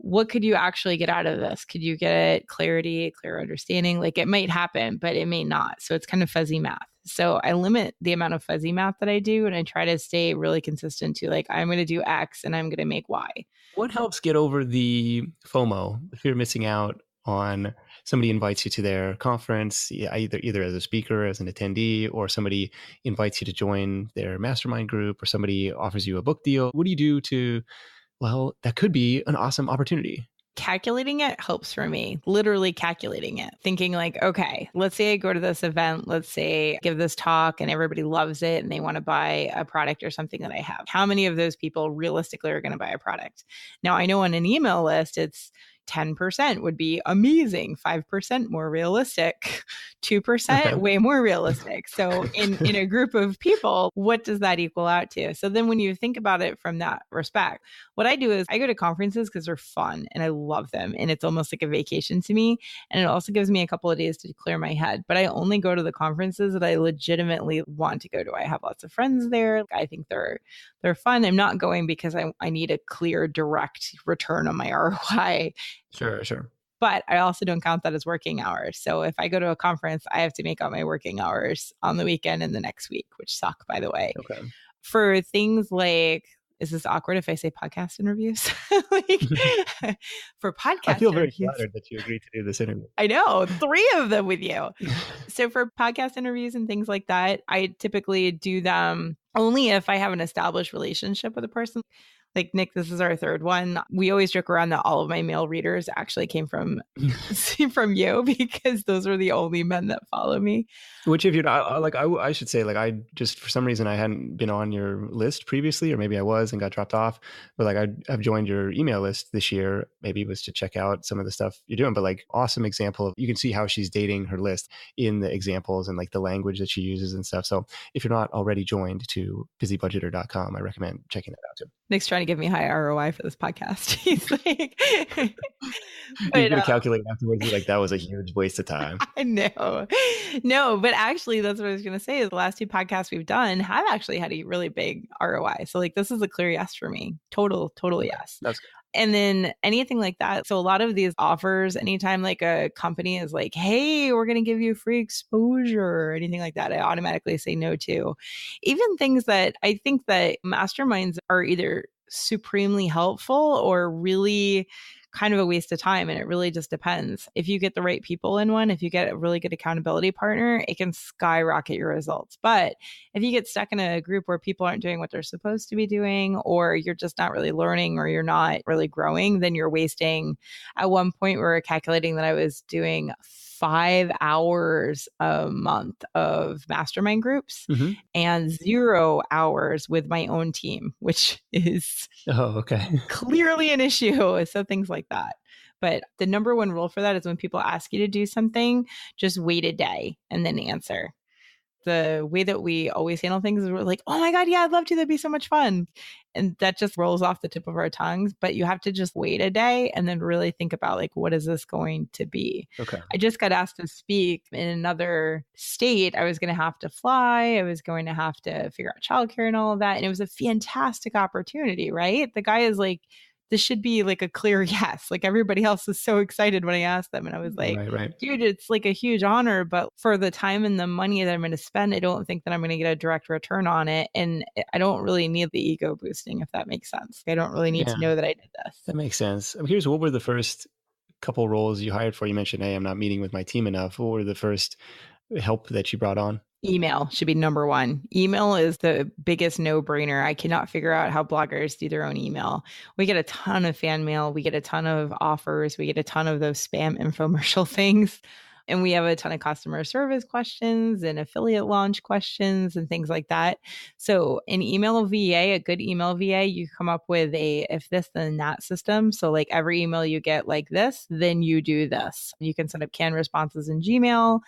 What could you actually get out of this? Could you get clarity, clear understanding? Like it might happen, but it may not. So it's kind of fuzzy math. So I limit the amount of fuzzy math that I do. And I try to stay really consistent to like, I'm going to do X and I'm going to make Y. What helps get over the FOMO, the fear of missing out on somebody invites you to their conference, either as a speaker, as an attendee, or somebody invites you to join their mastermind group, or somebody offers you a book deal? What do you do to, well, that could be an awesome opportunity? Calculating it helps for me, literally calculating it, thinking like, okay, let's say I go to this event, let's say I give this talk and everybody loves it and they want to buy a product or something that I have. How many of those people realistically are going to buy a product? Now, I know on an email list, it's 10% would be amazing, 5% more realistic, 2% way more realistic. So in a group of people, what does that equal out to? So then when you think about it from that respect, what I do is I go to conferences because they're fun and I love them. And it's almost like a vacation to me. And it also gives me a couple of days to clear my head. But I only go to the conferences that I legitimately want to go to. I have lots of friends there. I think they're fun. I'm not going because I need a clear, direct return on my ROI. Sure. But I also don't count that as working hours. So if I go to a conference, I have to make out my working hours on the weekend and the next week, which suck, by the way. Okay. For things like, is this awkward if I say podcast interviews? For podcast I feel very interviews, flattered that you agreed to do this interview. I know, 3 of them with you. So for podcast interviews and things like that, I typically do them only if I have an established relationship with a person. Like, Nick, this is our 3rd one. We always joke around that all of my male readers actually came from you because those are the only men that follow me. Which, if you're not, like, I should say, like, I just, for some reason, I hadn't been on your list previously, or maybe I was and got dropped off. But like, I've joined your email list this year. Maybe it was to check out some of the stuff you're doing. But like, awesome example of, you can see how she's dating her list in the examples and like the language that she uses and stuff. So if you're not already joined to busybudgeter.com, I recommend checking that out too. Nick's trying to give me high ROI for this podcast. He's like, you're going to calculate afterwards. Like, that was a huge waste of time. I know. No, but actually that's what I was going to say is the last 2 podcasts we've done have actually had a really big ROI. So like, this is a clear yes for me. Total yes. That's good. And then anything like that. So a lot of these offers, anytime like a company is like, hey, we're going to give you free exposure or anything like that, I automatically say no to. Even things that I think that masterminds are either supremely helpful or really kind of a waste of time. And it really just depends. If you get the right people in one, if you get a really good accountability partner, it can skyrocket your results. But if you get stuck in a group where people aren't doing what they're supposed to be doing, or you're just not really learning, or you're not really growing, then you're wasting. At one point, we were calculating that I was doing 5 hours a month of mastermind groups and 0 hours with my own team, which is clearly an issue. So things like that. But the number one rule for that is when people ask you to do something, just wait a day and then answer. The way that we always handle things is we're like, oh my God, yeah, I'd love to. That'd be so much fun. And that just rolls off the tip of our tongues. But you have to just wait a day and then really think about like, what is this going to be? Okay. I just got asked to speak in another state. I was going to have to fly. I was going to have to figure out childcare and all of that. And it was a fantastic opportunity, right? The guy is like, this should be like a clear yes. Like everybody else is so excited when I asked them. And I was like, right. Dude, it's like a huge honor. But for the time and the money that I'm going to spend, I don't think that I'm going to get a direct return on it. And I don't really need the ego boosting, if that makes sense. I don't really need to know that I did this. That makes sense. Here's what were the first couple roles you hired for? You mentioned, hey, I'm not meeting with my team enough. What were the first help that you brought on? Email should be number one. Email is the biggest no-brainer. I cannot figure out how bloggers do their own email. We get a ton of fan mail. We get a ton of offers. We get a ton of those spam infomercial things. And we have a ton of customer service questions and affiliate launch questions and things like that. So an email VA, a good email VA, you come up with a if this, then that system. So like every email you get like this, then you do this. You can send up canned responses in Gmail.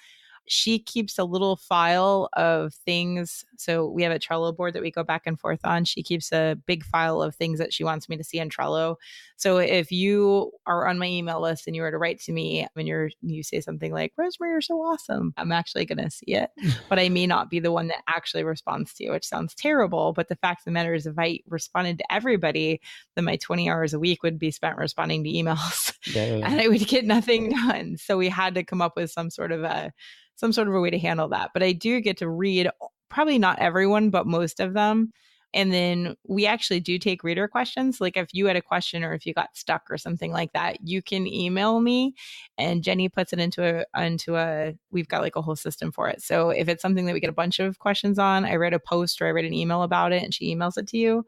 She keeps a little file of things. So we have a Trello board that we go back and forth on. She keeps a big file of things that she wants me to see in Trello. So if you are on my email list and you were to write to me and you say something like, Rosemarie, you're so awesome, I'm actually going to see it, but I may not be the one that actually responds to you, which sounds terrible. But the fact of the matter is, if I responded to everybody, then my 20 hours a week would be spent responding to emails and I would get nothing done. So we had to come up with some sort of a way to handle that. But I do get to read, probably not everyone, but most of them. And then we actually do take reader questions. Like if you had a question or if you got stuck or something like that, you can email me and Jenny puts it into we've got like a whole system for it. So if it's something that we get a bunch of questions on, I write a post or I write an email about it and she emails it to you.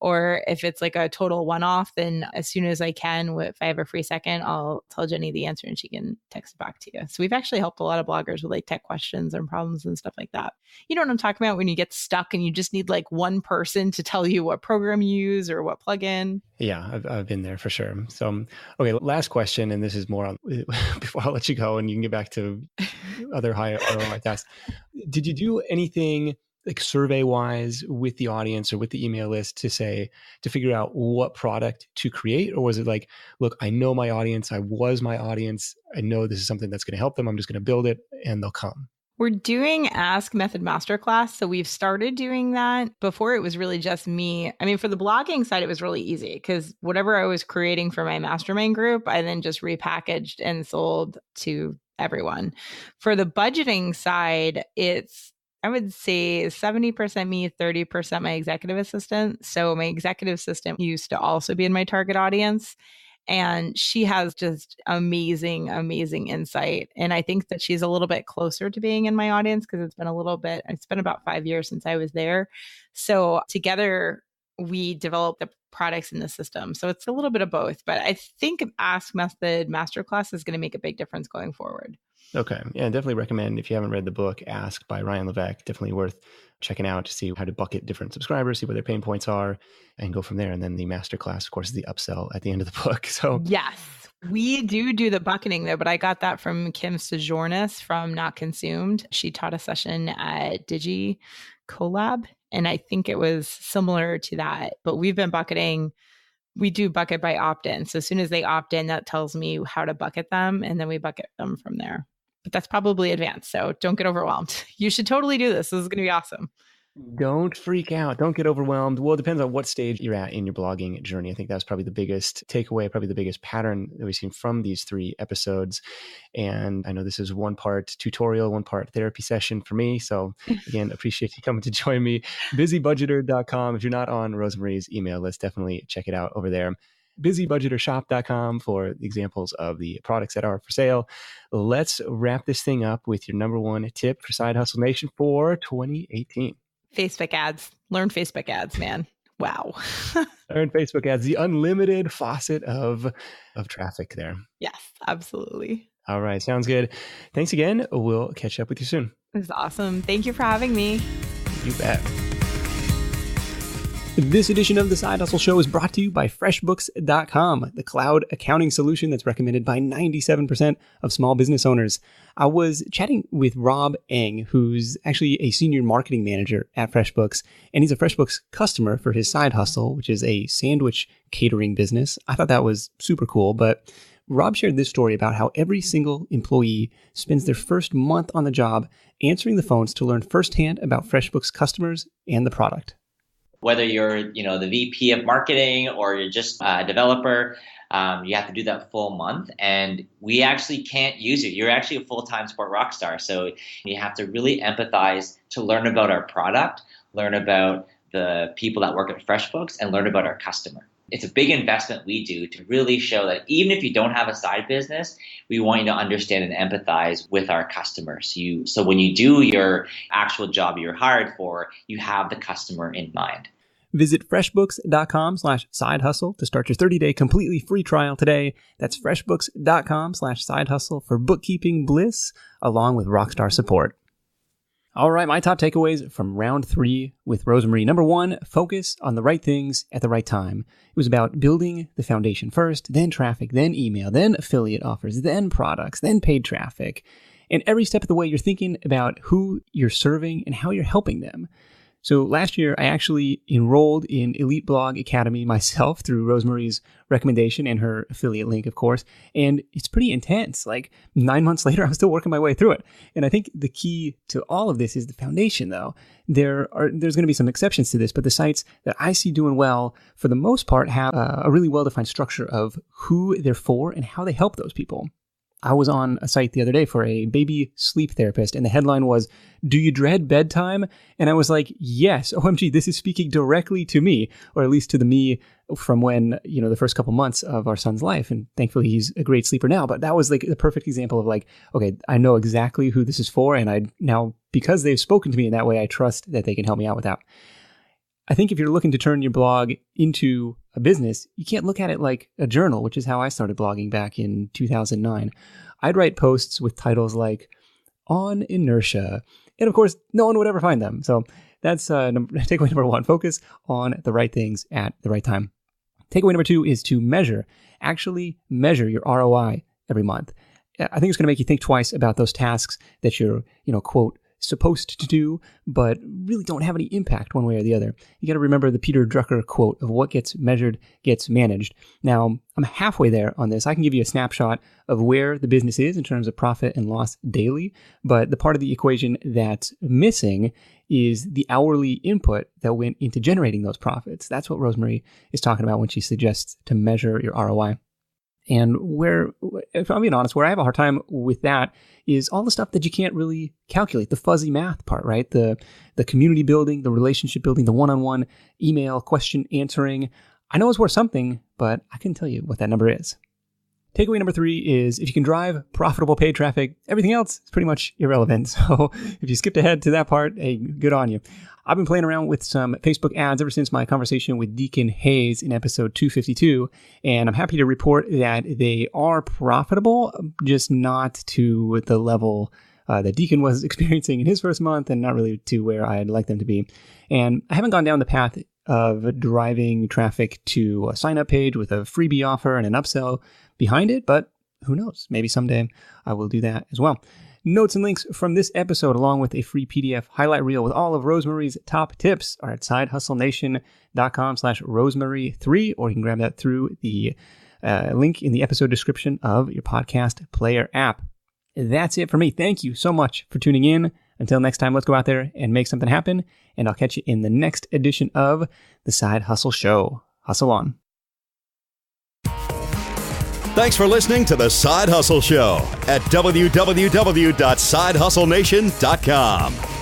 Or if it's like a total one-off, then as soon as I can, if I have a free second, I'll tell Jenny the answer and she can text it back to you. So we've actually helped a lot of bloggers with like tech questions and problems and stuff like that. You know what I'm talking about when you get stuck and you just need like one person to tell you what program you use or what plugin? Yeah, I've been there for sure. So, okay, last question, and this is more on before I'll let you go and you can get back to other high ROI tasks. Did you do anything like survey wise with the audience or with the email list to figure out what product to create? Or was it like, look, I know my audience. I was my audience. I know this is something that's going to help them. I'm just going to build it and they'll come. We're doing Ask Method Masterclass. So we've started doing that. Before it was really just me. I mean, for the blogging side, it was really easy because whatever I was creating for my mastermind group, I then just repackaged and sold to everyone. For the budgeting side, I would say 70% me, 30% my executive assistant. So my executive assistant used to also be in my target audience. And she has just amazing, amazing insight. And I think that she's a little bit closer to being in my audience because it's been about 5 years since I was there. So together we developed the products in the system. So it's a little bit of both. But I think Ask Method Masterclass is going to make a big difference going forward. Okay. Yeah, definitely recommend, if you haven't read the book, Ask by Ryan Levesque, definitely worth checking out to see how to bucket different subscribers, see where their pain points are, and go from there. And then the masterclass, of course, is the upsell at the end of the book. So yes, we do the bucketing though, but I got that from Kim Sojournis from Not Consumed. She taught a session at Digi Collab, and I think it was similar to that. But we've been bucketing. We do bucket by opt-in. So as soon as they opt in, that tells me how to bucket them, and then we bucket them from there. But that's probably advanced, so don't get overwhelmed. You should totally do this. This is going to be awesome. Don't freak out. Don't get overwhelmed. Well, it depends on what stage you're at in your blogging journey. I think that's probably the biggest takeaway, probably the biggest pattern that we've seen from these 3 episodes. And I know this is one part tutorial, one part therapy session for me. So again, appreciate you coming to join me. Busybudgeter.com. If you're not on Rosemarie's email list, definitely check it out over there. Busybudgetershop.com for examples of the products that are for sale. Let's wrap this thing up with your number 1 tip for Side Hustle Nation for 2018. Facebook ads. Learn Facebook ads, man. Wow. Learn Facebook ads, the unlimited faucet of traffic there. Yes, absolutely. All right. Sounds good. Thanks again. We'll catch up with you soon. This is awesome. Thank you for having me. You bet. This edition of the Side Hustle Show is brought to you by FreshBooks.com, the cloud accounting solution that's recommended by 97% of small business owners. I was chatting with Rob Eng, who's actually a senior marketing manager at FreshBooks, and he's a FreshBooks customer for his side hustle, which is a sandwich catering business. I thought that was super cool, but Rob shared this story about how every single employee spends their first month on the job answering the phones to learn firsthand about FreshBooks customers and the product. Whether you're, the VP of marketing or you're just a developer, you have to do that full month. And we actually can't use it. You're actually a full-time sport rock star. So you have to really empathize to learn about our product, learn about the people that work at FreshBooks, and learn about our customer. it's a big investment we do to really show that even if you don't have a side business, we want you to understand and empathize with our customers. So when you do your actual job you're hired for, you have the customer in mind. Visit freshbooks.com/side hustle to start your 30-day completely free trial today. That's freshbooks.com/side hustle for bookkeeping bliss along with rockstar support. All right, my top takeaways from round 3 with Rosemarie. Number 1, focus on the right things at the right time. It was about building the foundation first, then traffic, then email, then affiliate offers, then products, then paid traffic. And every step of the way, you're thinking about who you're serving and how you're helping them. So last year, I actually enrolled in Elite Blog Academy myself through Rosemarie's recommendation and her affiliate link, of course. And it's pretty intense. Like 9 months later, I'm still working my way through it. And I think the key to all of this is the foundation, though. There's going to be some exceptions to this, but the sites that I see doing well, for the most part, have a really well-defined structure of who they're for and how they help those people. I was on a site the other day for a baby sleep therapist, and the headline was, "Do you dread bedtime?" And I was like, yes, OMG, this is speaking directly to me, or at least to the me from when, the first couple months of our son's life. And thankfully, he's a great sleeper now. But that was like the perfect example of like, okay, I know exactly who this is for. And I now, because they've spoken to me in that way, I trust that they can help me out with that. I think if you're looking to turn your blog into a business, you can't look at it like a journal, which is how I started blogging back in 2009. I'd write posts with titles like On Inertia, and of course, no one would ever find them. So that's takeaway number 1, focus on the right things at the right time. Takeaway number 2 is to actually measure your ROI every month. I think it's going to make you think twice about those tasks that you're, quote, supposed to do, but really don't have any impact one way or the other. You got to remember the Peter Drucker quote of what gets measured gets managed. Now, I'm halfway there on this. I can give you a snapshot of where the business is in terms of profit and loss daily, but the part of the equation that's missing is the hourly input that went into generating those profits. That's what Rosemarie is talking about when she suggests to measure your ROI. And where, if I'm being honest, where I have a hard time with that is all the stuff that you can't really calculate, the fuzzy math part, right? The community building, the relationship building, the one-on-one email question answering. I know it's worth something, but I couldn't tell you what that number is. Takeaway number 3 is if you can drive profitable paid traffic, everything else is pretty much irrelevant. So if you skipped ahead to that part, hey, good on you. I've been playing around with some Facebook ads ever since my conversation with Deacon Hayes in episode 252, and I'm happy to report that they are profitable, just not to the level that Deacon was experiencing in his first month and not really to where I'd like them to be. And I haven't gone down the path of driving traffic to a sign-up page with a freebie offer and an upsell behind it, but who knows? Maybe someday I will do that as well. Notes and links from this episode, along with a free PDF highlight reel with all of Rosemarie's top tips, are at sidehustlenation.com/Rosemarie3, or you can grab that through the link in the episode description of your podcast player app. That's it for me. Thank you so much for tuning in. Until next time, let's go out there and make something happen, and I'll catch you in the next edition of The Side Hustle Show. Hustle on. Thanks for listening to The Side Hustle Show at www.sidehustlenation.com.